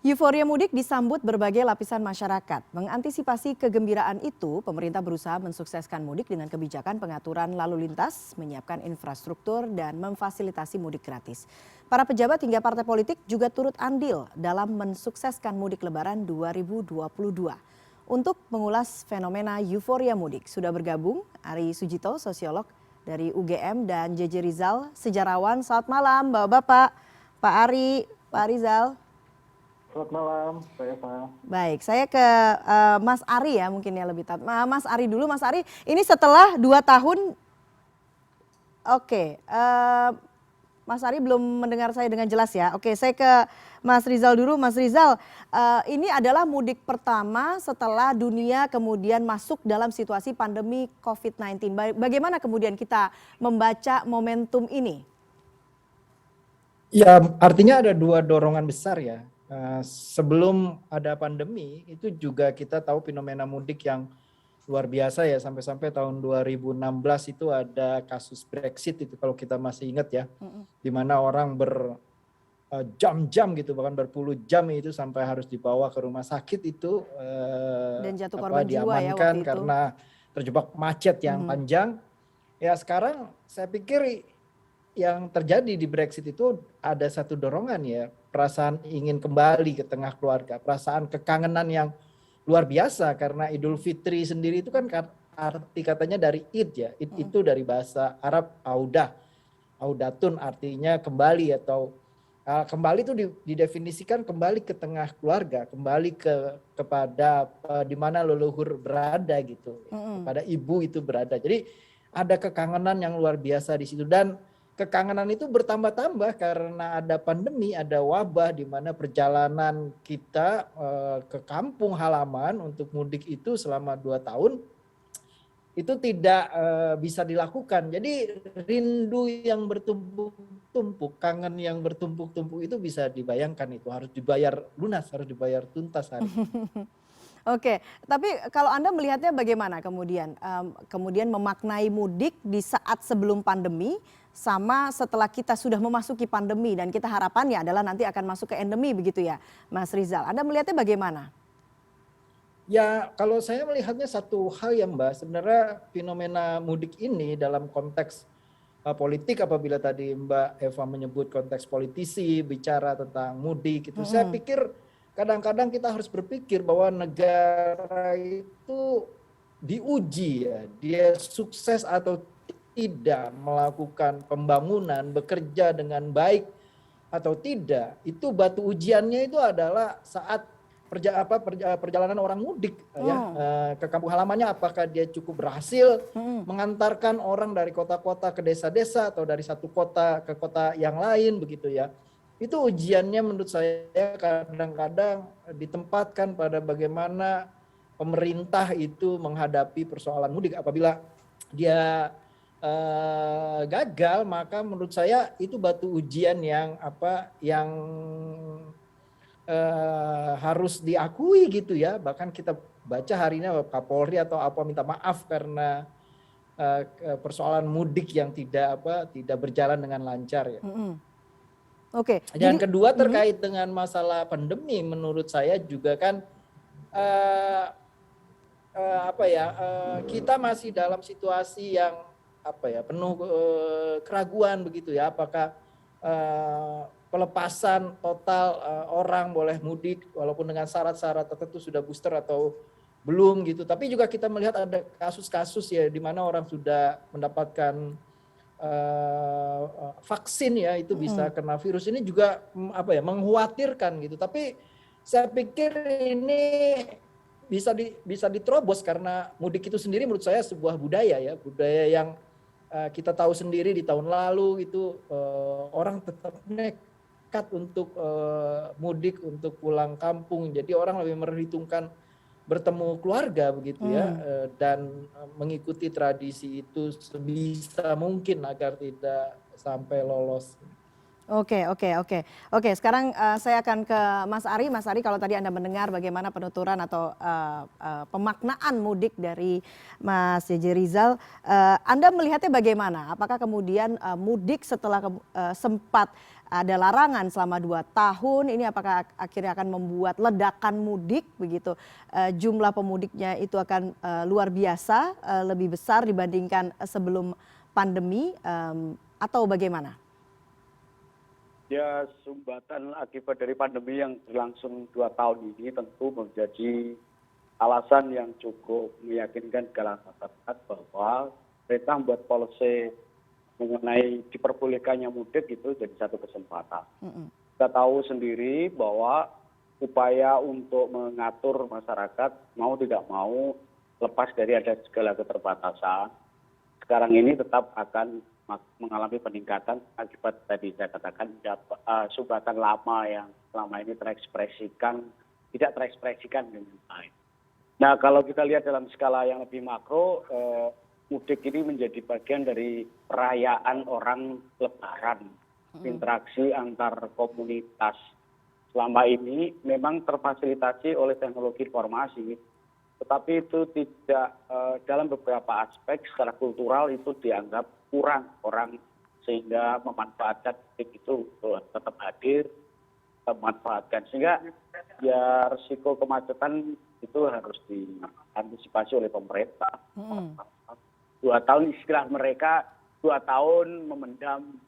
Euforia mudik disambut berbagai lapisan masyarakat. Mengantisipasi kegembiraan itu, pemerintah berusaha mensukseskan mudik dengan kebijakan pengaturan lalu lintas, menyiapkan infrastruktur, dan memfasilitasi mudik gratis. Para pejabat hingga partai politik juga turut andil dalam mensukseskan mudik Lebaran 2022. Untuk mengulas fenomena euforia mudik, sudah bergabung Ari Sujito, sosiolog dari UGM, dan JJ Rizal, sejarawan. Selamat malam, Bapak-bapak, Pak Ari, Pak Rizal. Selamat malam, Mbak Eva. Baik, saya ke Mas Ari ya mungkin ya lebih tepat. Mas Ari dulu, Mas Ari. Ini setelah 2 tahun, oke. Mas Ari belum mendengar saya dengan jelas ya. Oke, saya ke Mas Rizal dulu. Mas Rizal, ini adalah mudik pertama setelah dunia kemudian masuk dalam situasi pandemi COVID-19. Bagaimana kemudian kita membaca momentum ini? Ya, artinya ada 2 dorongan besar ya. Sebelum ada pandemi itu juga kita tahu fenomena mudik yang luar biasa ya, sampai tahun 2016 itu ada kasus Brexit itu kalau kita masih ingat ya, di mana orang berjam-jam gitu, bahkan berpuluh jam itu sampai harus dibawa ke rumah sakit itu Dan jatuh korban jiwa ya diamankan waktu itu. karena terjebak macet yang panjang. Ya sekarang saya pikir yang terjadi di Brexit itu ada satu dorongan ya, perasaan ingin kembali ke tengah keluarga, perasaan kekangenan yang luar biasa karena Idul Fitri sendiri itu kan arti katanya dari Id ya, Id itu dari bahasa Arab audah, audatun artinya kembali atau kembali itu didefinisikan kembali ke tengah keluarga, kembali kepada di mana leluhur berada gitu, kepada ibu itu berada. Jadi ada kekangenan yang luar biasa di situ, dan kekangenan itu bertambah-tambah karena ada pandemi, ada wabah di mana perjalanan kita ke kampung halaman untuk mudik itu selama 2 tahun itu tidak bisa dilakukan. Jadi rindu yang bertumpuk-tumpuk, kangen yang bertumpuk-tumpuk itu bisa dibayangkan, itu harus dibayar lunas, harus dibayar tuntas hari ini. Oke, tapi kalau Anda melihatnya bagaimana kemudian memaknai mudik di saat sebelum pandemi sama setelah kita sudah memasuki pandemi dan kita harapannya adalah nanti akan masuk ke endemi begitu ya, Mas Rizal. Anda melihatnya bagaimana? Ya, kalau saya melihatnya satu hal ya Mbak, sebenarnya fenomena mudik ini dalam konteks politik, apabila tadi Mbak Eva menyebut konteks politisi bicara tentang mudik itu, saya pikir kadang-kadang kita harus berpikir bahwa negara itu diuji ya, dia sukses atau tidak melakukan pembangunan, bekerja dengan baik atau tidak, itu batu ujiannya itu adalah saat perjalanan orang mudik ya ke kampung halamannya, apakah dia cukup berhasil mengantarkan orang dari kota-kota ke desa-desa atau dari satu kota ke kota yang lain begitu ya. Itu ujiannya menurut saya kadang-kadang ditempatkan pada bagaimana pemerintah itu menghadapi persoalan mudik. Apabila dia gagal, maka menurut saya itu batu ujian yang harus diakui gitu ya. Bahkan kita baca hari ini Kapolri atau apa minta maaf karena persoalan mudik yang tidak berjalan dengan lancar ya. Oke. Dan kedua terkait dengan masalah pandemi, menurut saya juga kan kita masih dalam situasi yang penuh keraguan begitu ya, apakah pelepasan total orang boleh mudik walaupun dengan syarat-syarat tertentu sudah booster atau belum gitu. Tapi juga kita melihat ada kasus-kasus ya di mana orang sudah mendapatkan vaksin ya, itu bisa kena virus. Ini juga mengkhawatirkan gitu. Tapi saya pikir ini bisa diterobos karena mudik itu sendiri menurut saya sebuah budaya ya, budaya yang kita tahu sendiri di tahun lalu itu orang tetap nekat untuk mudik, untuk pulang kampung. Jadi orang lebih memperhitungkan bertemu keluarga begitu ya, dan mengikuti tradisi itu sebisa mungkin agar tidak sampai lolos. Oke, oke, oke. Oke, sekarang saya akan ke Mas Ari. Mas Ari, kalau tadi Anda mendengar bagaimana penuturan atau pemaknaan mudik dari Mas JJ Rizal, Anda melihatnya bagaimana? Apakah kemudian mudik setelah sempat ada larangan selama 2 tahun, ini apakah akhirnya akan membuat ledakan mudik begitu? Jumlah pemudiknya itu akan luar biasa, lebih besar dibandingkan sebelum pandemi, atau bagaimana? Ya, sumbatan akibat dari pandemi yang berlangsung 2 tahun ini tentu menjadi alasan yang cukup meyakinkan segala masyarakat bahwa pemerintah membuat policy mengenai diperbolehkannya mudik itu jadi satu kesempatan. Mm-mm. Kita tahu sendiri bahwa upaya untuk mengatur masyarakat mau tidak mau lepas dari ada segala keterbatasan, sekarang ini tetap akan mengalami peningkatan akibat tadi saya katakan sumbatan lama yang selama ini tidak terekspresikan dengan baik. Nah, kalau kita lihat dalam skala yang lebih makro, mudik ini menjadi bagian dari perayaan orang Lebaran, interaksi antar komunitas. Selama ini memang terfasilitasi oleh teknologi informasi, tetapi itu tidak dalam beberapa aspek secara kultural itu dianggap kurang orang, sehingga memanfaatkan mudik itu tetap hadir, tetap memanfaatkan, sehingga ya risiko kemacetan itu harus diantisipasi oleh pemerintah. 2 tahun istilah mereka 2 tahun memendam,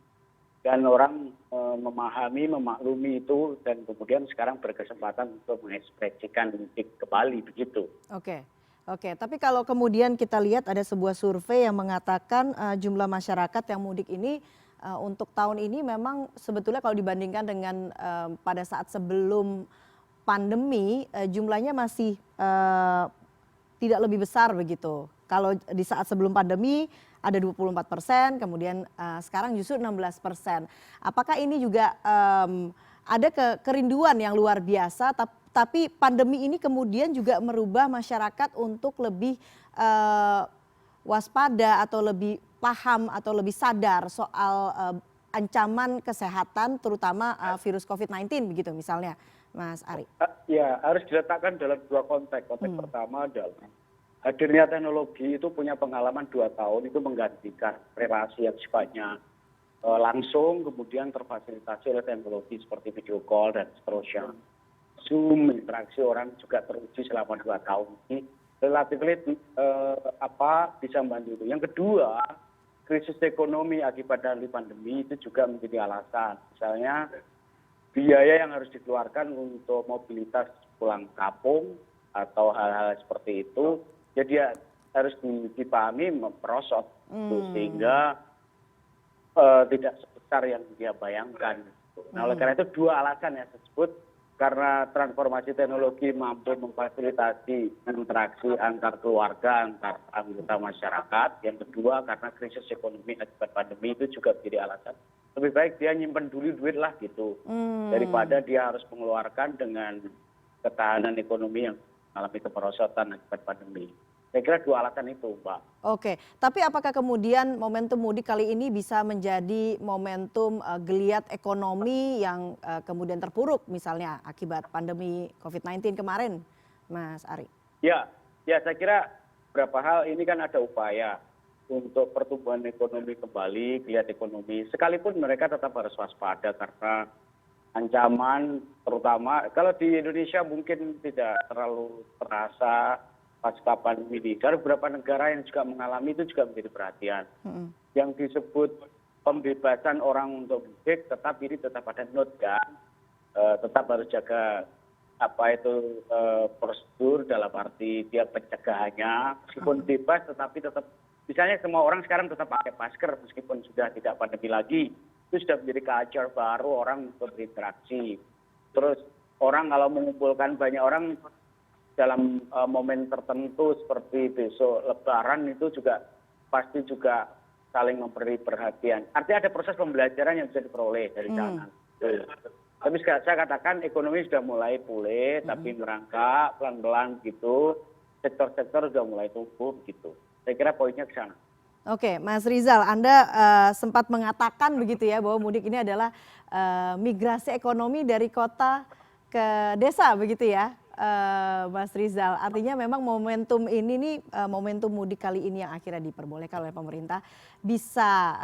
dan orang memahami, memaklumi itu, dan kemudian sekarang berkesempatan untuk mengekspresikan mudik kembali begitu. Oke, oke. Tapi kalau kemudian kita lihat ada sebuah survei yang mengatakan jumlah masyarakat yang mudik ini untuk tahun ini memang sebetulnya kalau dibandingkan dengan pada saat sebelum pandemi, jumlahnya masih tidak lebih besar begitu. Kalau di saat sebelum pandemi ada 24%, kemudian sekarang justru 16%. Apakah ini juga ada kerinduan yang luar biasa, tapi pandemi ini kemudian juga merubah masyarakat untuk lebih waspada atau lebih paham atau lebih sadar soal ancaman kesehatan terutama virus COVID-19 begitu misalnya, Mas Ari? Ya, harus diletakkan dalam 2 konteks. Konteks pertama adalah hadirnya teknologi itu punya pengalaman 2 tahun itu menggantikan relasi yang sifatnya langsung, kemudian terfasilitasi oleh teknologi seperti video call dan seterusnya. Zoom, interaksi orang juga teruji selama 2 tahun ini relatif bisa membantu itu. Yang kedua, krisis ekonomi akibat dari pandemi itu juga menjadi alasan. Misalnya biaya yang harus dikeluarkan untuk mobilitas pulang kampung atau hal-hal seperti itu, jadi harus dipahami merosot, sehingga tidak sebesar yang dia bayangkan. Nah, oleh karena itu 2 alasan yang saya sebut, karena transformasi teknologi mampu memfasilitasi interaksi antar keluarga, antar anggota masyarakat. Yang kedua, karena krisis ekonomi akibat pandemi itu juga menjadi alasan. Lebih baik dia nyimpen dulu duit lah gitu, daripada dia harus mengeluarkan dengan ketahanan ekonomi yang mengalami kemerosotan akibat pandemi. Saya kira 2 alasan itu, Mbak. Oke, tapi apakah kemudian momentum mudik kali ini bisa menjadi momentum geliat ekonomi yang kemudian terpuruk misalnya akibat pandemi COVID-19 kemarin, Mas Ari? Ya, saya kira beberapa hal ini kan ada upaya untuk pertumbuhan ekonomi kembali, geliat ekonomi. Sekalipun mereka tetap harus waspada karena ancaman, terutama kalau di Indonesia mungkin tidak terlalu terasa pasca pandemi ini. Dari beberapa negara yang juga mengalami itu juga menjadi perhatian. Yang disebut pembebasan orang untuk mudik, tetap ada note kan, tetap harus jaga prosedur dalam arti dia pencegahannya, meskipun bebas tetapi tetap, misalnya semua orang sekarang tetap pakai masker meskipun sudah tidak pandemi lagi, itu sudah menjadi culture baru orang untuk berinteraksi. Terus orang kalau mengumpulkan banyak orang dalam momen tertentu seperti besok Lebaran itu juga pasti juga saling memberi perhatian. Artinya ada proses pembelajaran yang bisa diperoleh dari sana. Tapi saya katakan ekonomi sudah mulai pulih, tapi merangkak pelan-pelan gitu. Sektor-sektor sudah mulai tumbuh gitu. Saya kira poinnya ke sana. Oke, Mas Rizal, Anda sempat mengatakan begitu ya bahwa mudik ini adalah migrasi ekonomi dari kota ke desa begitu ya, Mas Rizal. Artinya memang momentum ini nih, momentum mudik kali ini yang akhirnya diperbolehkan oleh pemerintah bisa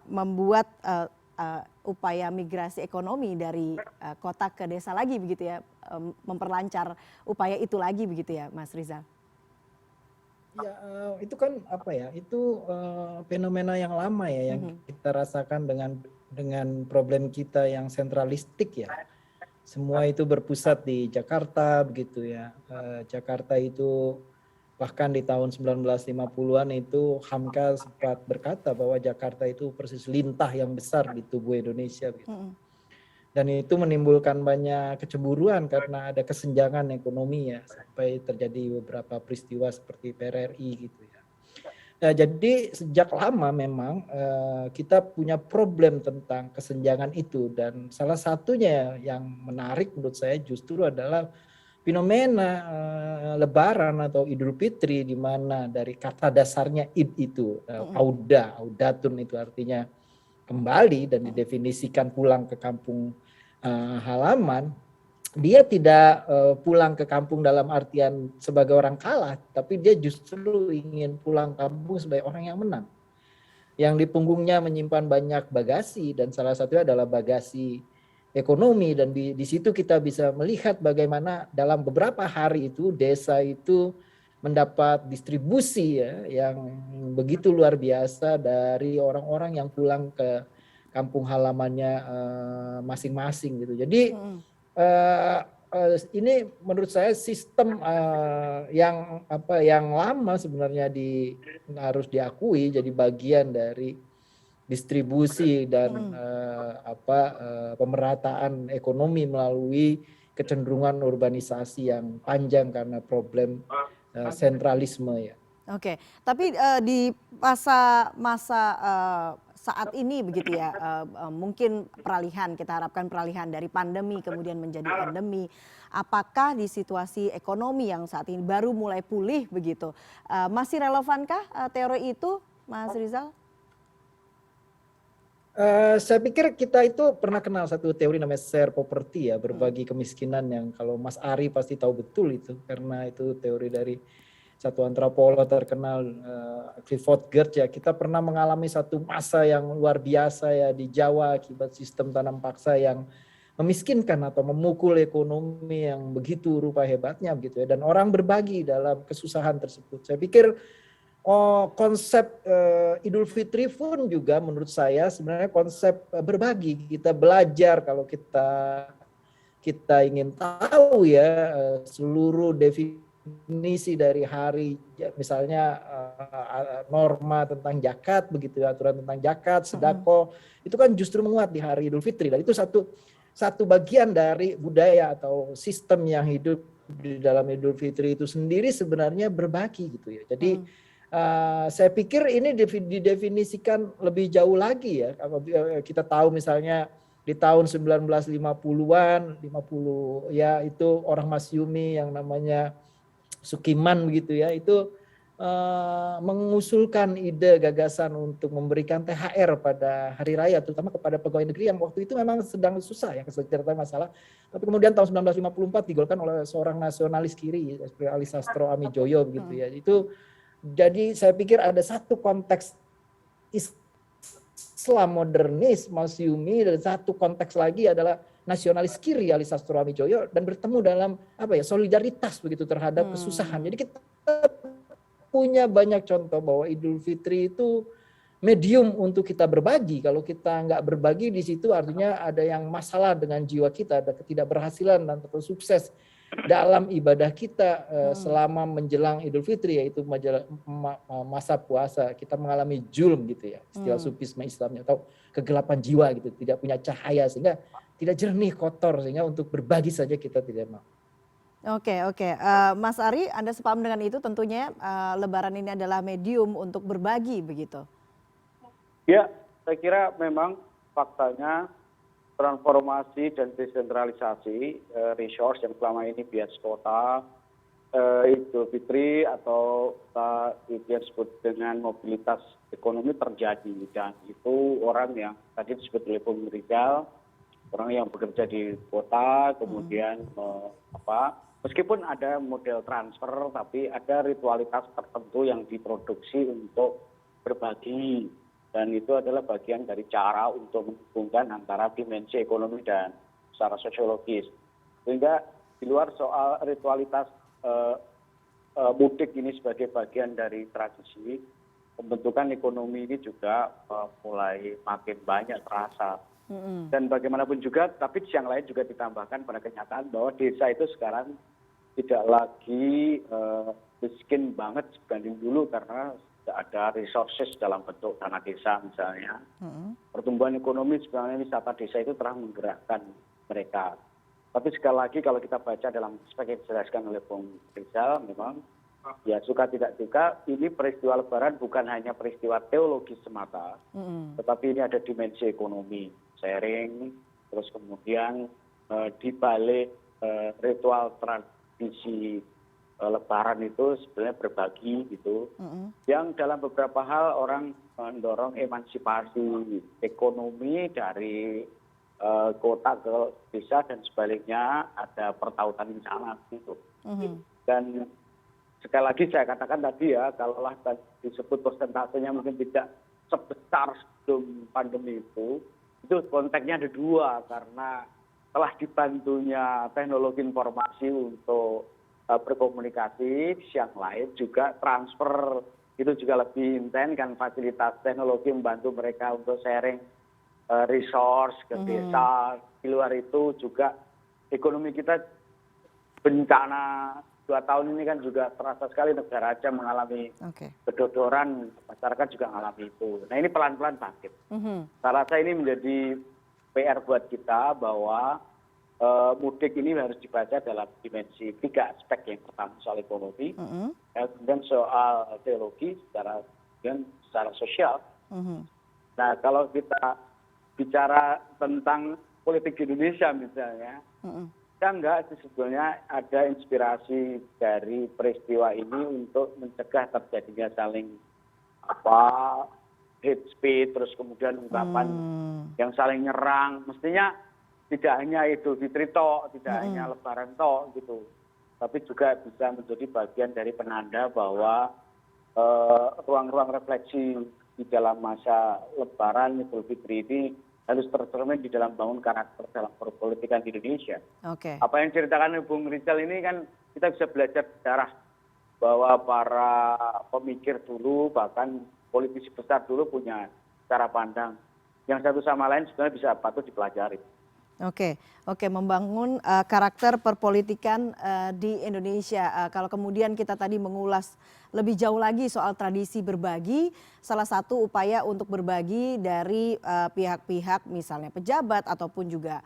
membuat upaya migrasi ekonomi dari kota ke desa lagi begitu ya, memperlancar upaya itu lagi begitu ya, Mas Rizal. Ya, itu kan apa ya? Itu fenomena yang lama ya, yang kita rasakan dengan problem kita yang sentralistik ya. Semua itu berpusat di Jakarta begitu ya. Jakarta itu bahkan di tahun 1950-an itu Hamka sempat berkata bahwa Jakarta itu persis lintah yang besar di tubuh Indonesia gitu. Dan itu menimbulkan banyak kecemburuan karena ada kesenjangan ekonomi ya, sampai terjadi beberapa peristiwa seperti PRRI gitu ya. Nah, jadi sejak lama memang kita punya problem tentang kesenjangan itu, dan salah satunya yang menarik menurut saya justru adalah fenomena Lebaran atau Idul Fitri, di mana dari kata dasarnya id itu audatun itu artinya kembali dan didefinisikan pulang ke kampung halaman. Dia tidak pulang ke kampung dalam artian sebagai orang kalah, tapi dia justru ingin pulang kampung sebagai orang yang menang, yang di punggungnya menyimpan banyak bagasi, dan salah satunya adalah bagasi ekonomi. Dan di situ kita bisa melihat bagaimana dalam beberapa hari itu desa itu mendapat distribusi ya yang begitu luar biasa dari orang-orang yang pulang ke kampung halamannya masing-masing gitu. Jadi ini menurut saya sistem yang lama sebenarnya harus diakui jadi bagian dari distribusi dan pemerataan ekonomi melalui kecenderungan urbanisasi yang panjang karena problem sentralisme ya. Oke, tapi di masa saat ini begitu ya, mungkin kita harapkan peralihan dari pandemi kemudian menjadi endemi. Apakah di situasi ekonomi yang saat ini baru mulai pulih begitu, masih relevankah teori itu, Mas Rizal? Saya pikir kita itu pernah kenal satu teori namanya share poverty ya, berbagi kemiskinan, yang kalau Mas Ari pasti tahu betul itu, karena itu teori dari satu antropolog terkenal Clifford Geertz ya. Kita pernah mengalami satu masa yang luar biasa ya di Jawa akibat sistem tanam paksa yang memiskinkan atau memukul ekonomi yang begitu rupa hebatnya begitu ya, dan orang berbagi dalam kesusahan tersebut. Saya pikir konsep Idul Fitri pun juga menurut saya sebenarnya konsep berbagi. Kita belajar kalau kita ingin tahu ya seluruh definisi dari hari, misalnya norma tentang zakat begitu, aturan tentang zakat, sedekah, itu kan justru menguat di hari Idul Fitri, dan itu satu bagian dari budaya atau sistem yang hidup di dalam Idul Fitri itu sendiri sebenarnya berbagi gitu ya. Jadi saya pikir ini didefinisikan lebih jauh lagi ya. Kita tahu misalnya di tahun 1950-an, 50 ya, itu orang Masyumi yang namanya Sukiman begitu ya, itu mengusulkan ide gagasan untuk memberikan THR pada hari raya, terutama kepada pegawai negeri yang waktu itu memang sedang susah ya, kesulitan masalah. Tapi kemudian tahun 1954 digolkan oleh seorang nasionalis kiri seperti Ali Sastro Amijoyo begitu ya. Itu jadi saya pikir ada satu konteks Islam modernis Masyumi, dan satu konteks lagi adalah nasionalis kiri Ali Sastro Amijoyo, dan bertemu dalam solidaritas begitu terhadap kesusahan. Jadi kita punya banyak contoh bahwa Idul Fitri itu medium untuk kita berbagi. Kalau kita nggak berbagi di situ artinya ada yang masalah dengan jiwa kita, ada ketidakberhasilan dan atau sukses dalam ibadah kita selama menjelang Idul Fitri, yaitu masa puasa. Kita mengalami julm gitu ya, istilah sufisme Islamnya, atau kegelapan jiwa gitu, tidak punya cahaya sehingga tidak jernih, kotor, sehingga untuk berbagi saja kita tidak mau. Oke. Mas Ari, Anda sepaham dengan itu tentunya Lebaran ini adalah medium untuk berbagi begitu? Ya, saya kira memang faktanya transformasi dan desentralisasi resource yang selama ini bias kota Idul Fitri atau yang disebut dengan mobilitas ekonomi terjadi, dan itu orang yang tadi disebut oleh Bung Rizal, orang yang bekerja di kota, kemudian meskipun ada model transfer, tapi ada ritualitas tertentu yang diproduksi untuk berbagi, dan itu adalah bagian dari cara untuk menghubungkan antara dimensi ekonomi dan secara sosiologis. Sehingga di luar soal ritualitas mudik ini sebagai bagian dari tradisi, pembentukan ekonomi ini juga mulai makin banyak terasa. Dan bagaimanapun juga, tapi di yang lain juga ditambahkan pada kenyataan bahwa desa itu sekarang tidak lagi miskin banget dibanding dulu, karena tidak ada resources dalam bentuk dana desa misalnya. Pertumbuhan ekonomi sebenarnya wisata desa itu telah menggerakkan mereka. Tapi sekali lagi kalau kita baca dalam seperti yang dijelaskan oleh Bung Rizal, memang ya suka tidak suka, ini peristiwa Lebaran bukan hanya peristiwa teologis semata, tetapi ini ada dimensi ekonomi, sharing, terus kemudian di balik ritual tradisi Lebaran itu sebenarnya berbagi gitu, yang dalam beberapa hal orang mendorong emansipasi ekonomi dari kota ke desa dan sebaliknya, ada pertautan yang sangat gitu. Dan sekali lagi saya katakan tadi ya, kalaulah disebut persentasenya mungkin tidak sebesar sebelum pandemi itu konteksnya ada dua, karena telah dibantunya teknologi informasi untuk berkomunikasi, yang lain juga transfer itu juga lebih intens, kan fasilitas teknologi membantu mereka untuk sharing resource ke desa. Di luar itu juga ekonomi kita bencana 2 tahun ini kan juga terasa sekali, negara aja mengalami kedodoran, masyarakat juga mengalami itu. Nah ini pelan-pelan bangkit. Saya rasa ini menjadi PR buat kita bahwa mudik ini harus dibaca dalam dimensi 3 aspek. Yang pertama soal ekonomi, kemudian soal teologi, secara sosial. Nah kalau kita bicara tentang politik Indonesia misalnya, kita enggak sebetulnya ada inspirasi dari peristiwa ini untuk mencegah terjadinya saling hate speech, terus kemudian ungkapan yang saling nyerang. Mestinya tidak hanya Idul Fitri tok, tidak hanya Lebaran tok gitu, tapi juga bisa menjadi bagian dari penanda bahwa ruang-ruang refleksi di dalam masa Lebaran Idul Fitri ini harus tercermin di dalam bangun karakter dalam perpolitikan di Indonesia. Apa yang diceritakan Bung Rizal ini kan kita bisa belajar sejarah bahwa para pemikir dulu, bahkan politisi besar dulu punya cara pandang yang satu sama lain sebenarnya bisa patut dipelajari. Oke, membangun karakter perpolitikan di Indonesia. Kalau kemudian kita tadi mengulas lebih jauh lagi soal tradisi berbagi, salah satu upaya untuk berbagi dari pihak-pihak misalnya pejabat ataupun juga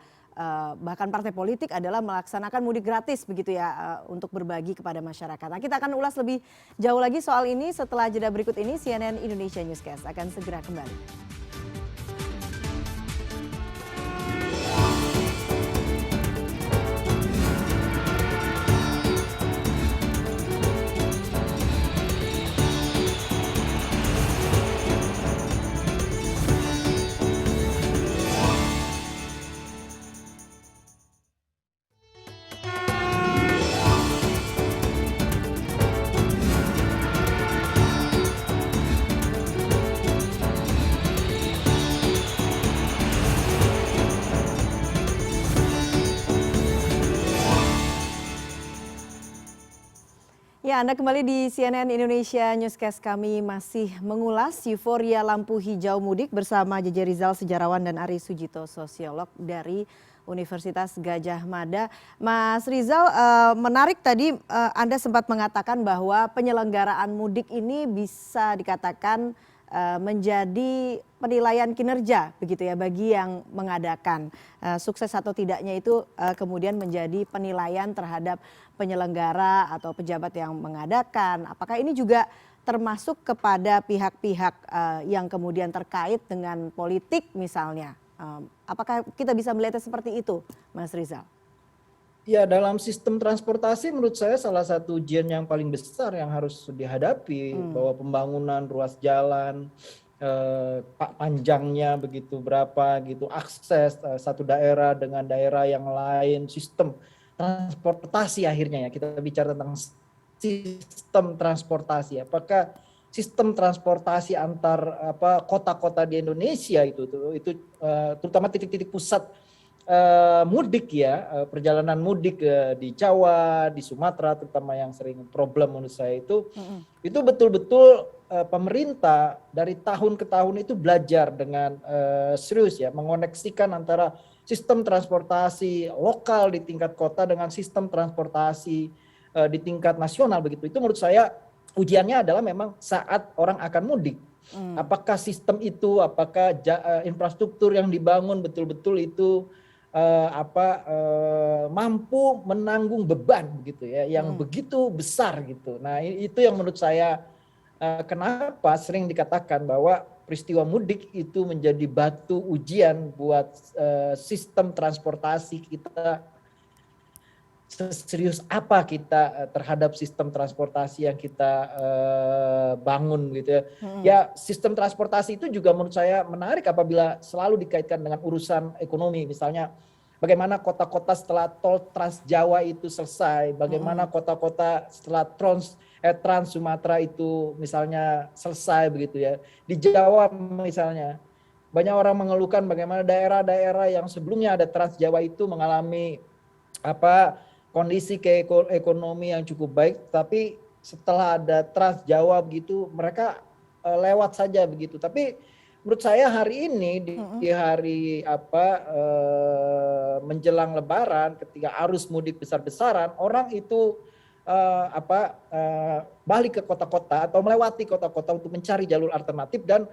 bahkan partai politik adalah melaksanakan mudik gratis begitu ya, untuk berbagi kepada masyarakat. Nah, kita akan ulas lebih jauh lagi soal ini setelah jeda berikut ini. CNN Indonesia Newscast akan segera kembali. Ya, Anda kembali di CNN Indonesia Newscast. Kami masih mengulas euforia lampu hijau mudik bersama JJ Rizal, sejarawan, dan Ari Sujito, sosiolog dari Universitas Gadjah Mada. Mas Rizal, menarik tadi Anda sempat mengatakan bahwa penyelenggaraan mudik ini bisa dikatakan menjadi penilaian kinerja begitu ya bagi yang mengadakan. Sukses atau tidaknya itu kemudian menjadi penilaian terhadap penyelenggara atau pejabat yang mengadakan. Apakah ini juga termasuk kepada pihak-pihak yang kemudian terkait dengan politik misalnya? Apakah kita bisa melihatnya seperti itu, Mas Rizal? Ya, dalam sistem transportasi menurut saya salah satu ujian yang paling besar yang harus dihadapi bahwa pembangunan ruas jalan, panjangnya begitu berapa gitu, akses satu daerah dengan daerah yang lain, sistem transportasi akhirnya ya kita bicara tentang sistem transportasi. Apakah sistem transportasi antar kota-kota di Indonesia itu terutama titik-titik pusat mudik ya, perjalanan mudik di Jawa, di Sumatera terutama yang sering problem menurut saya itu betul-betul pemerintah dari tahun ke tahun itu belajar dengan serius ya, mengoneksikan antara sistem transportasi lokal di tingkat kota dengan sistem transportasi di tingkat nasional begitu. Itu menurut saya ujiannya adalah memang saat orang akan mudik. Apakah sistem itu, apakah infrastruktur yang dibangun betul-betul itu mampu menanggung beban gitu ya yang begitu besar gitu. Nah, itu yang menurut saya kenapa sering dikatakan bahwa peristiwa mudik itu menjadi batu ujian buat sistem transportasi kita, seserius apa kita terhadap sistem transportasi yang kita bangun gitu ya. Ya, sistem transportasi itu juga menurut saya menarik apabila selalu dikaitkan dengan urusan ekonomi. Misalnya bagaimana kota-kota setelah tol Trans Jawa itu selesai, bagaimana kota-kota setelah Trans Sumatera itu misalnya selesai begitu ya. Di Jawa misalnya banyak orang mengeluhkan bagaimana daerah-daerah yang sebelumnya ada Trans Jawa itu mengalami kondisi ekonomi yang cukup baik, tapi setelah ada Trans Jawa begitu mereka lewat saja begitu. Tapi menurut saya hari ini di hari menjelang Lebaran ketika arus mudik besar-besaran, orang itu balik ke kota-kota atau melewati kota-kota untuk mencari jalur alternatif, dan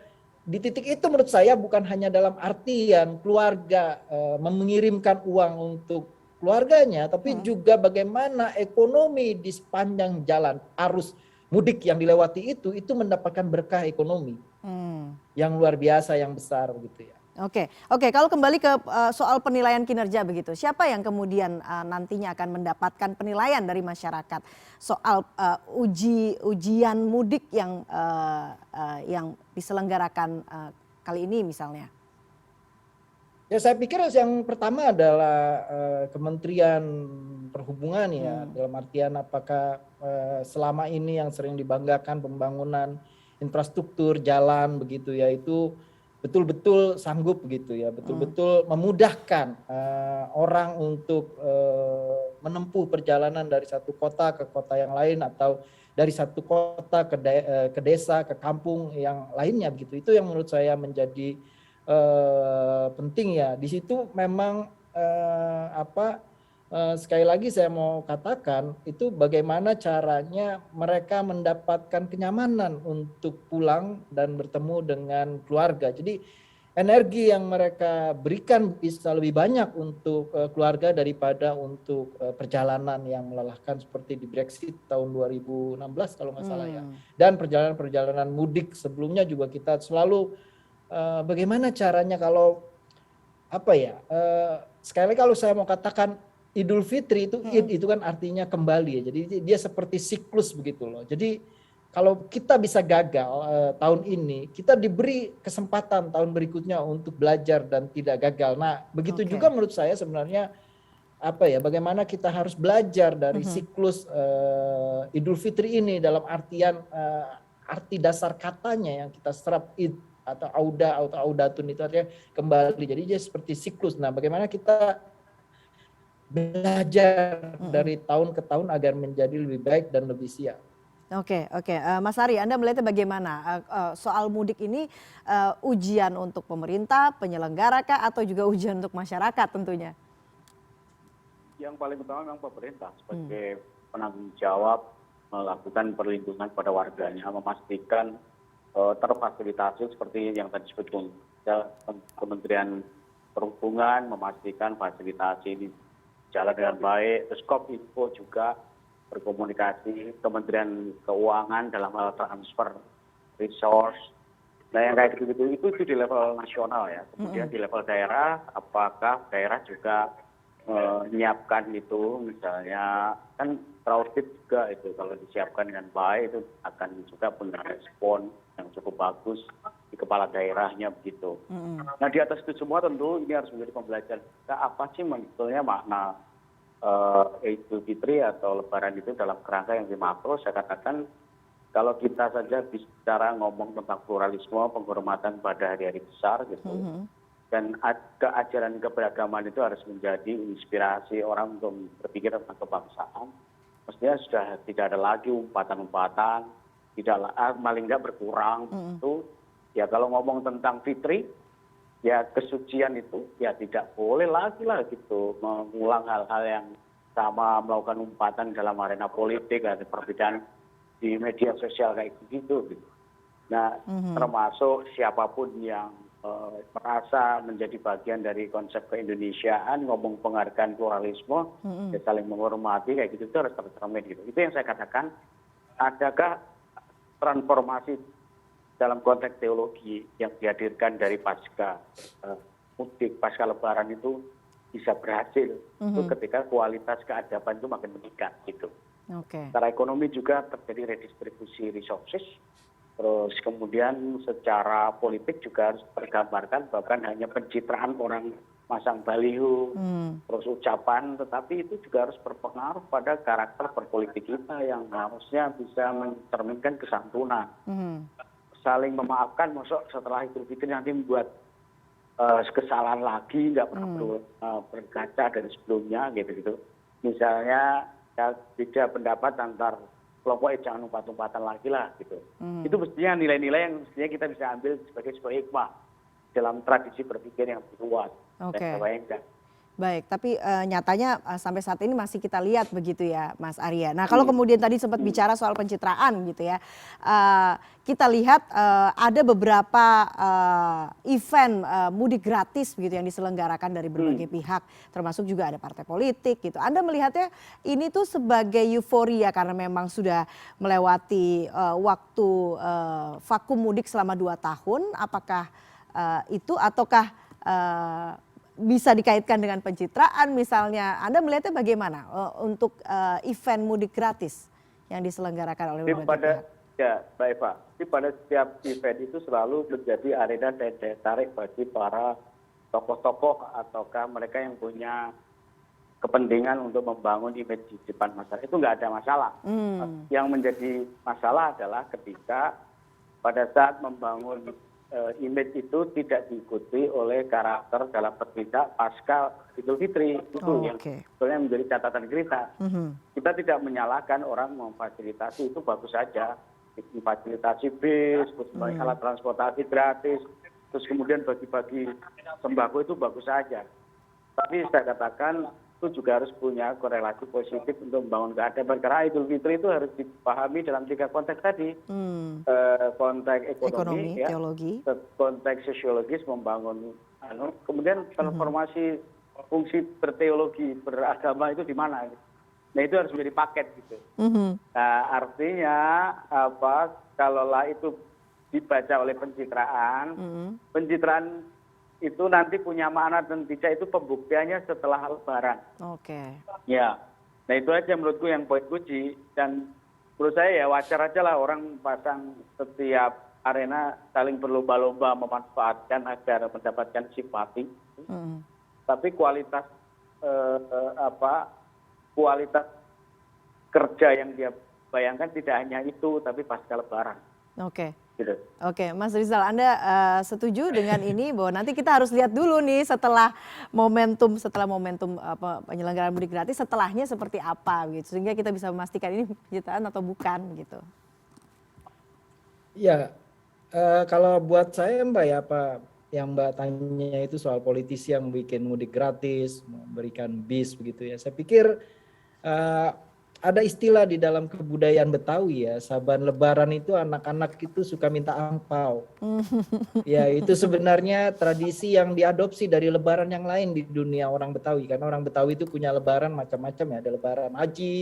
di titik itu menurut saya bukan hanya dalam artian keluarga mengirimkan uang untuk keluarganya, tapi juga bagaimana ekonomi di sepanjang jalan arus mudik yang dilewati itu mendapatkan berkah ekonomi yang luar biasa, yang besar gitu ya. Oke. Kalau kembali ke soal penilaian kinerja begitu, siapa yang kemudian nantinya akan mendapatkan penilaian dari masyarakat soal ujian mudik yang diselenggarakan kali ini misalnya? Ya, saya pikir yang pertama adalah Kementerian Perhubungan ya, dalam artian apakah selama ini yang sering dibanggakan pembangunan infrastruktur jalan begitu ya, itu betul-betul sanggup begitu ya, betul-betul memudahkan orang untuk menempuh perjalanan dari satu kota ke kota yang lain atau dari satu kota ke desa, ke kampung yang lainnya begitu. Itu yang menurut saya menjadi penting ya. Di situ memang sekali lagi saya mau katakan itu bagaimana caranya mereka mendapatkan kenyamanan untuk pulang dan bertemu dengan keluarga. Jadi energi yang mereka berikan bisa lebih banyak untuk keluarga daripada untuk perjalanan yang melelahkan seperti di Brexit tahun 2016 kalau nggak salah ya. Dan perjalanan-perjalanan mudik sebelumnya juga kita selalu bagaimana caranya kalau sekali lagi kalau saya mau katakan Idul Fitri itu itu kan artinya kembali ya. Jadi dia seperti siklus begitu loh. Jadi kalau kita bisa gagal tahun ini, kita diberi kesempatan tahun berikutnya untuk belajar dan tidak gagal. Nah, begitu juga menurut saya sebenarnya bagaimana kita harus belajar dari siklus Idul Fitri ini dalam artian arti dasar katanya yang kita serap atau audatun itu artinya kembali. Jadi dia seperti siklus. Nah, bagaimana kita belajar dari tahun ke tahun agar menjadi lebih baik dan lebih siap. Oke. Mas Ari, Anda melihatnya bagaimana soal mudik ini, ujian untuk pemerintah, penyelenggara kah, atau juga ujian untuk masyarakat tentunya? Yang paling utama memang pemerintah sebagai penanggung jawab melakukan perlindungan pada warganya, memastikan terfasilitasi seperti yang tadi disebut Kementerian Perhubungan, memastikan fasilitasi ini jalan dengan baik. Terus Kominfo juga berkomunikasi, Kementerian Keuangan dalam hal transfer resource. Nah, yang kayak gitu itu di level nasional ya. Kemudian di level daerah, apakah daerah juga menyiapkan itu, misalnya kan crowded juga itu, kalau disiapkan dengan baik itu akan juga punya respon yang cukup bagus di kepala daerahnya begitu. Nah di atas itu semua tentu ini harus menjadi pembelajaran kita apa sih sebetulnya makna Idul Fitri atau Lebaran itu dalam kerangka yang di makro. Saya katakan kalau kita saja bicara ngomong tentang pluralisme, penghormatan pada hari-hari besar gitu, dan keajaran keberagaman itu harus menjadi inspirasi orang untuk berpikir tentang kebangsaan. Mestinya sudah tidak ada lagi umpatan-umpatan, paling tidak berkurang. Itu ya kalau ngomong tentang fitri, ya kesucian itu ya tidak boleh lagi lah gitu mengulang hal-hal yang sama, melakukan umpatan dalam arena politik, ada perbedaan di media sosial kayak gitu. Nah termasuk siapapun yang merasa menjadi bagian dari konsep keindonesiaan, ngomong penghargaan pluralisme, ya saling menghormati kayak gitu itu harus tercermin gitu. Itu yang saya katakan, adakah transformasi dalam konteks teologi yang dihadirkan dari pasca mudik, pasca lebaran itu bisa berhasil itu ketika kualitas keadaban itu makin meningkat gitu. Secara ekonomi juga terjadi redistribusi resources. Terus kemudian secara politik juga harus tergambarkan bahkan hanya pencitraan orang masang baliho, terus ucapan, tetapi itu juga harus berpengaruh pada karakter berpolitik kita yang harusnya bisa mencerminkan kesantunan. Saling memaafkan, masuk setelah Idul Fitri nanti membuat kesalahan lagi, nggak pernah berkaca dari sebelumnya gitu. Misalnya ya, beda pendapat antar kelompok, jangan umpat-umpatan lagi lah gitu. Itu mestinya nilai-nilai yang mestinya kita bisa ambil sebagai sebuah hikmah dalam tradisi berpikir yang kuat. Baik, tapi nyatanya sampai saat ini masih kita lihat begitu ya Mas Arya. Nah kalau kemudian tadi sempat bicara soal pencitraan gitu ya, kita lihat ada beberapa event mudik gratis begitu yang diselenggarakan dari berbagai pihak, termasuk juga ada partai politik gitu. Anda melihatnya ini tuh sebagai euforia karena memang sudah melewati waktu vakum mudik selama 2 tahun, apakah itu ataukah bisa dikaitkan dengan pencitraan misalnya? Anda melihatnya bagaimana untuk event mudik gratis yang diselenggarakan oleh berbagai pihak? Ya, Mbak Eva, pada setiap event itu selalu menjadi arena daya tarik bagi para tokoh-tokoh ataukah mereka yang punya kepentingan untuk membangun image di depan masyarakat. Itu nggak ada masalah. Yang menjadi masalah adalah ketika pada saat membangun image itu tidak diikuti oleh karakter dalam bertindak pasca Idul Fitri. Itu yang sebetulnya menjadi catatan kita. Kita tidak menyalahkan orang memfasilitasi, itu bagus saja. Memfasilitasi bis, alat transportasi gratis, terus kemudian bagi-bagi sembako itu bagus saja. Tapi saya katakan itu juga harus punya korelasi positif untuk membangun keadaban. Karena Idul Fitri itu harus dipahami dalam 3 konteks tadi. Konteks ekonomi, ya, teologi, konteks sosiologis membangun, kemudian transformasi fungsi berteologi, beragama itu di mana? Nah itu harus menjadi paket gitu. Nah artinya apa? Kalaulah itu dibaca oleh pencitraan, pencitraan itu nanti punya makna dan tidak, itu pembuktiannya setelah Lebaran. Ya, nah itu aja menurutku yang poin kunci. Dan menurut saya ya wajar aja lah orang pasang setiap arena saling berlomba-lomba memanfaatkan agar mendapatkan simpati. Tapi kualitas kualitas kerja yang dia bayangkan tidak hanya itu, tapi pasca Lebaran. Gitu. Oke, Mas Rizal, Anda setuju dengan ini bahwa nanti kita harus lihat dulu nih setelah momentum penyelenggaraan mudik gratis, setelahnya seperti apa gitu, sehingga kita bisa memastikan ini pencitraan atau bukan gitu. Ya, kalau buat saya Mbak ya, apa yang Mbak tanya itu soal politisi yang bikin mudik gratis, memberikan bis begitu ya. Saya pikir ada istilah di dalam kebudayaan Betawi ya, saban Lebaran itu anak-anak itu suka minta angpau. Ya itu sebenarnya tradisi yang diadopsi dari Lebaran yang lain di dunia orang Betawi. Karena orang Betawi itu punya Lebaran macam-macam ya, ada Lebaran Haji,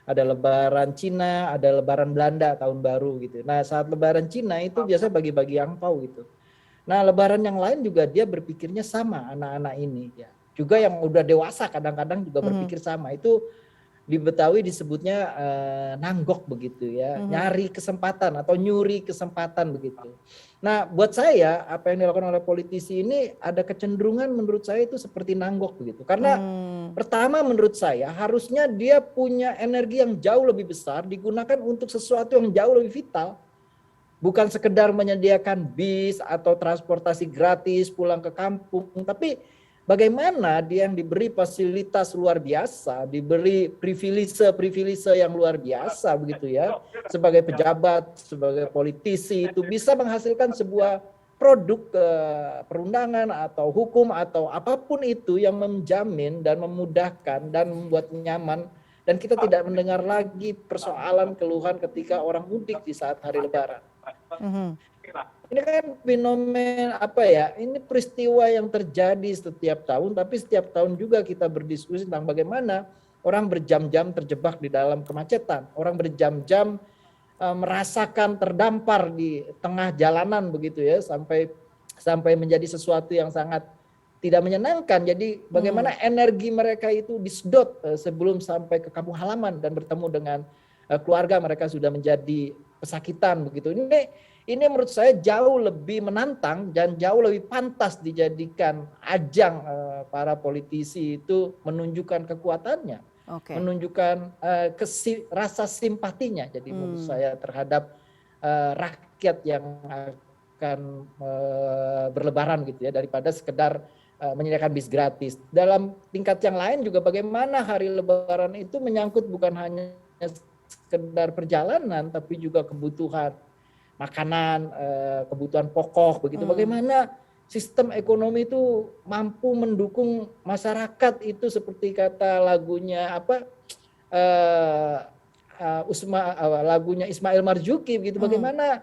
ada Lebaran Cina, ada Lebaran Belanda tahun baru gitu. Nah saat Lebaran Cina itu biasa bagi-bagi angpau gitu. Nah Lebaran yang lain juga dia berpikirnya sama anak-anak ini ya. juga yang udah dewasa kadang-kadang juga berpikir sama. Itu di Betawi disebutnya nanggok begitu ya, nyari kesempatan atau nyuri kesempatan begitu. Nah, buat saya apa yang dilakukan oleh politisi ini ada kecenderungan menurut saya itu seperti nanggok begitu. Karena pertama menurut saya harusnya dia punya energi yang jauh lebih besar digunakan untuk sesuatu yang jauh lebih vital. Bukan sekedar menyediakan bis atau transportasi gratis pulang ke kampung, tapi bagaimana dia yang diberi fasilitas luar biasa, diberi privilege yang luar biasa begitu ya, sebagai pejabat, sebagai politisi itu bisa menghasilkan sebuah produk perundangan atau hukum atau apapun itu yang menjamin dan memudahkan dan membuat nyaman, dan kita tidak mendengar lagi persoalan keluhan ketika orang mudik di saat hari Lebaran. Ini kan fenomen apa ya? Ini peristiwa yang terjadi setiap tahun, tapi setiap tahun juga kita berdiskusi tentang bagaimana orang berjam-jam terjebak di dalam kemacetan, orang berjam-jam merasakan terdampar di tengah jalanan begitu ya, sampai menjadi sesuatu yang sangat tidak menyenangkan. Jadi bagaimana energi mereka itu disedot sebelum sampai ke kampung halaman dan bertemu dengan keluarga mereka sudah menjadi pesakitan begitu. Ini menurut saya jauh lebih menantang dan jauh lebih pantas dijadikan ajang para politisi itu menunjukkan kekuatannya, menunjukkan rasa simpatinya. Jadi menurut saya terhadap rakyat yang akan berlebaran gitu ya, daripada sekedar menyediakan bis gratis. Dalam tingkat yang lain juga bagaimana hari Lebaran itu menyangkut bukan hanya sekedar perjalanan, tapi juga kebutuhan makanan, kebutuhan pokok begitu. Bagaimana sistem ekonomi itu mampu mendukung masyarakat itu seperti kata lagunya lagunya Ismail Marzuki begitu. Bagaimana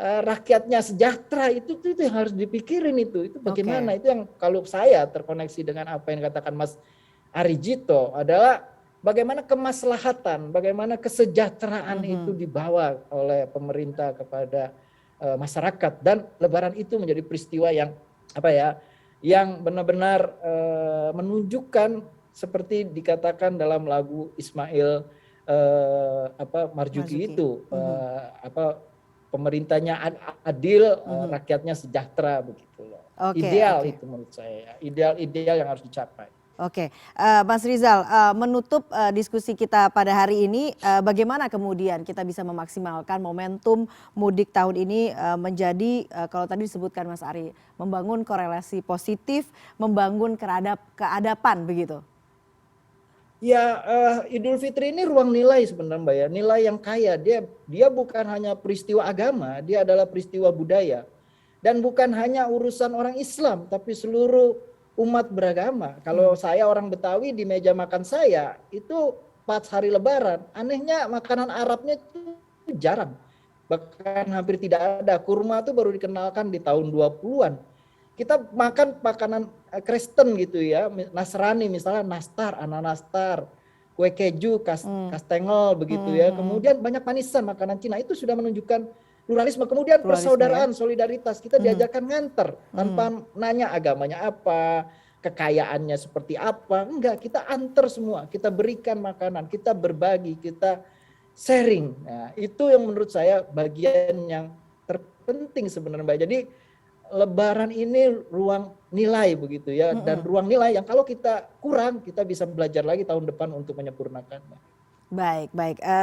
rakyatnya sejahtera itu yang harus dipikirin itu bagaimana. Itu yang kalau saya terkoneksi dengan apa yang dikatakan Mas Arijito adalah bagaimana kemaslahatan, bagaimana kesejahteraan itu dibawa oleh pemerintah kepada masyarakat, dan Lebaran itu menjadi peristiwa yang yang benar-benar menunjukkan seperti dikatakan dalam lagu Ismail Marzuki itu pemerintahnya adil, rakyatnya sejahtera begitu loh. Ideal itu menurut saya, ideal yang harus dicapai. Oke, Mas Rizal, menutup diskusi kita pada hari ini, bagaimana kemudian kita bisa memaksimalkan momentum mudik tahun ini menjadi, kalau tadi disebutkan Mas Ari, membangun korelasi positif, membangun keadapan begitu? Ya, Idul Fitri ini ruang nilai sebenarnya Mbak ya, nilai yang kaya. Dia bukan hanya peristiwa agama, dia adalah peristiwa budaya. Dan bukan hanya urusan orang Islam, tapi seluruh umat beragama. Kalau saya orang Betawi, di meja makan saya itu pas hari Lebaran, anehnya makanan Arabnya itu jarang, bahkan hampir tidak ada. Kurma itu baru dikenalkan di tahun 20-an. Kita makan makanan Kristen gitu ya, Nasrani misalnya nastar, ananastar, kue keju, kastengel begitu ya. Kemudian banyak manisan makanan Cina, itu sudah menunjukkan pluralisme. Kemudian persaudaraan, solidaritas, kita diajarkan nganter tanpa nanya agamanya apa, kekayaannya seperti apa. Enggak, kita antar semua, kita berikan makanan, kita berbagi, kita sharing. Nah, itu yang menurut saya bagian yang terpenting sebenarnya. Jadi Lebaran ini ruang nilai begitu ya, dan ruang nilai yang kalau kita kurang, kita bisa belajar lagi tahun depan untuk menyempurnakannya. Baik.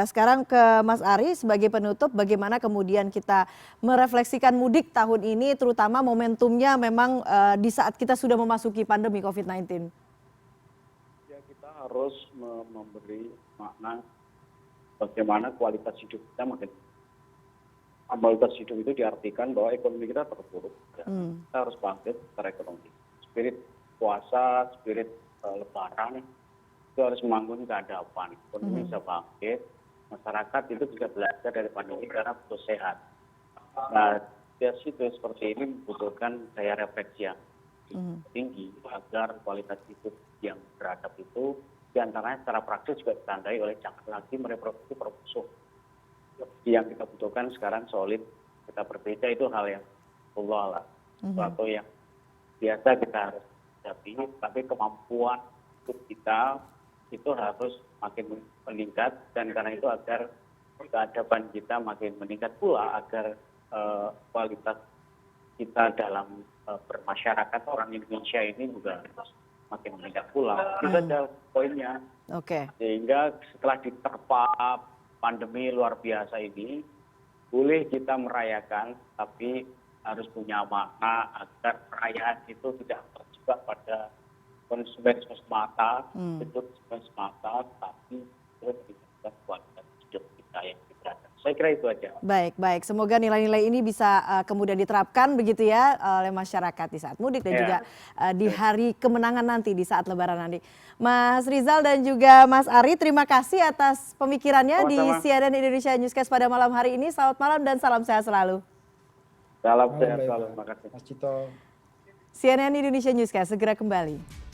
Sekarang ke Mas Ari sebagai penutup, bagaimana kemudian kita merefleksikan mudik tahun ini, terutama momentumnya memang di saat kita sudah memasuki pandemi COVID-19? Ya, kita harus memberi makna bagaimana kualitas hidup kita makin. Kualitas hidup itu diartikan bahwa ekonomi kita terpuruk. Ya. Kita harus bangkit secara ekonomi. Spirit puasa, spirit Lebaran itu harus membangun keadapan. Ekonomi bisa bangkit, masyarakat itu bisa belajar dari pandemi karena butuh sehat. Nah, situasi seperti ini membutuhkan daya refleksi yang tinggi agar kualitas hidup yang beradab itu diantaranya secara praktis juga ditandai oleh jangan lagi mereproduksi permusuh. Yang kita butuhkan sekarang solid, kita berbeda itu hal yang Allah lah, sesuatu yang biasa kita harus hadapi, tapi kemampuan untuk kita itu harus makin meningkat, dan karena itu agar keadaban kita makin meningkat pula, agar kualitas kita dalam bermasyarakat orang Indonesia ini juga makin meningkat pula. Itu adalah poinnya. Oke. Sehingga setelah diterpa pandemi luar biasa ini, boleh kita merayakan, tapi harus punya makna agar perayaan itu tidak terjebak pada konsumerisme semata, itu semata, tapi terus meningkatkan kualitas hidup kita yang diberada. Saya kira itu aja. Baik, baik. Semoga nilai-nilai ini bisa kemudian diterapkan begitu ya oleh masyarakat di saat mudik dan juga di hari kemenangan nanti, di saat Lebaran nanti. Mas Rizal dan juga Mas Ari, terima kasih atas pemikirannya di CNN Indonesia Newscast pada malam hari ini. Selamat malam dan salam sehat selalu. Salam sehat selalu. Terima kasih. Mas Cito. CNN Indonesia Newscast segera kembali.